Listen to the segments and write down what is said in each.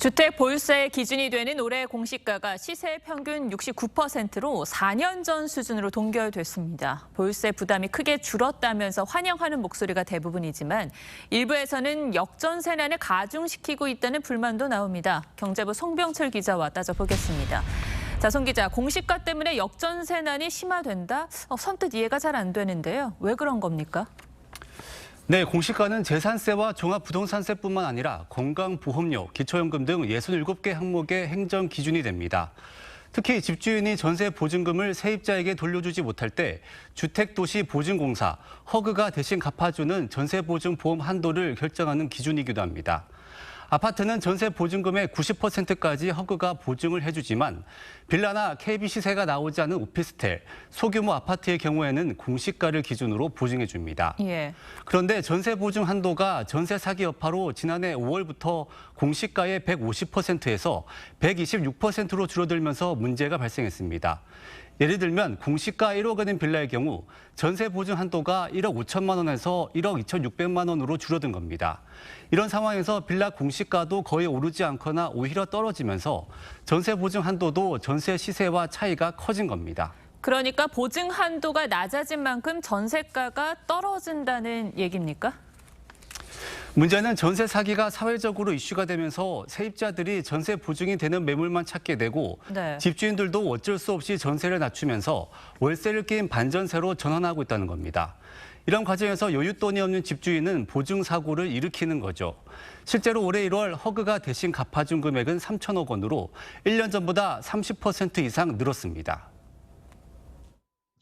주택 보유세의 기준이 되는 올해 공시가가 시세 평균 69%로 4년 전 수준으로 동결됐습니다. 보유세 부담이 크게 줄었다면서 환영하는 목소리가 대부분이지만 일부에서는 역전세난을 가중시키고 있다는 불만도 나옵니다. 경제부 송병철 기자와 따져보겠습니다. 자, 송 기자, 공시가 때문에 역전세난이 심화된다? 선뜻 이해가 잘 안 되는데요. 왜 그런 겁니까? 네, 공시가는 재산세와 종합부동산세뿐만 아니라 건강보험료, 기초연금 등 67개 항목의 행정 기준이 됩니다. 특히 집주인이 전세 보증금을 세입자에게 돌려주지 못할 때 주택도시보증공사, 허그가 대신 갚아주는 전세보증보험 한도를 결정하는 기준이기도 합니다. 아파트는 전세 보증금의 90%까지 허그가 보증을 해주지만 빌라나 KB 시세가 나오지 않은 오피스텔, 소규모 아파트의 경우에는 공시가를 기준으로 보증해줍니다. 예. 그런데 전세 보증 한도가 전세 사기 여파로 지난해 5월부터 공시가의 150%에서 126%로 줄어들면서 문제가 발생했습니다. 예를 들면 공시가 1억 원인 빌라의 경우 전세 보증 한도가 1억 5천만 원에서 1억 2,600만 원으로 줄어든 겁니다. 이런 상황에서 빌라 공시가도 거의 오르지 않거나 오히려 떨어지면서 전세 보증 한도도 전세 시세와 차이가 커진 겁니다. 그러니까 보증 한도가 낮아진 만큼 전세가가 떨어진다는 얘기입니까? 문제는 전세 사기가 사회적으로 이슈가 되면서 세입자들이 전세 보증이 되는 매물만 찾게 되고 네. 집주인들도 어쩔 수 없이 전세를 낮추면서 월세를 끼인 반전세로 전환하고 있다는 겁니다. 이런 과정에서 여윳돈이 없는 집주인은 보증 사고를 일으키는 거죠. 실제로 올해 1월 허그가 대신 갚아준 금액은 3천억 원으로 1년 전보다 30% 이상 늘었습니다.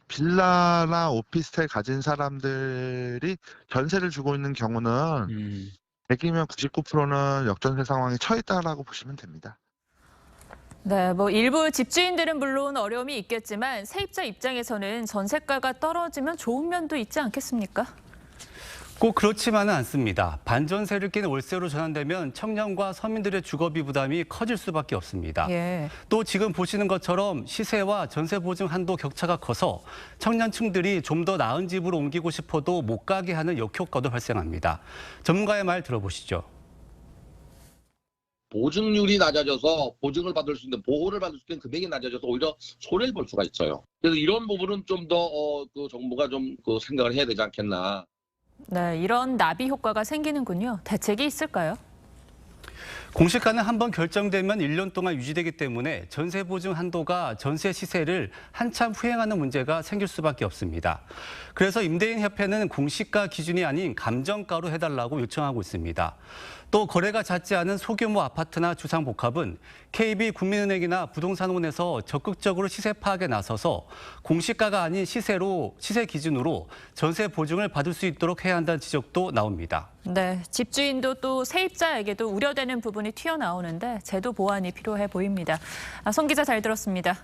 빌라나 오피스텔 가진 사람들이 전세를 주고 있는 경우는 100이면 99%는 역전세 상황에 처했다라고 보시면 됩니다. 네, 일부 집주인들은 물론 어려움이 있겠지만 세입자 입장에서는 전세가가 떨어지면 좋은 면도 있지 않겠습니까? 꼭 그렇지만은 않습니다. 반전세를 낀 월세로 전환되면 청년과 서민들의 주거비 부담이 커질 수밖에 없습니다. 예. 또 지금 보시는 것처럼 시세와 전세 보증 한도 격차가 커서 청년층들이 좀 더 나은 집으로 옮기고 싶어도 못 가게 하는 역효과도 발생합니다. 전문가의 말 들어보시죠. 보증률이 낮아져서 보증을 받을 수 있는 보호를 받을 수 있는 금액이 낮아져서 오히려 손해를 볼 수가 있어요. 그래서 이런 부분은 좀 더 정부가 좀 생각을 해야 되지 않겠나. 네, 이런 나비 효과가 생기는군요. 대책이 있을까요? 공시가는 한번 결정되면 1년 동안 유지되기 때문에 전세 보증 한도가 전세 시세를 한참 후행하는 문제가 생길 수밖에 없습니다. 그래서 임대인협회는 공시가 기준이 아닌 감정가로 해달라고 요청하고 있습니다. 또 거래가 잦지 않은 소규모 아파트나 주상복합은 KB국민은행이나 부동산원에서 적극적으로 시세 파악에 나서서 공시가가 아닌 시세 기준으로 전세 보증을 받을 수 있도록 해야 한다는 지적도 나옵니다. 네, 집주인도 또 세입자에게도 우려되는 부분이 튀어나오는데 제도 보완이 필요해 보입니다. 송 기자 잘 들었습니다.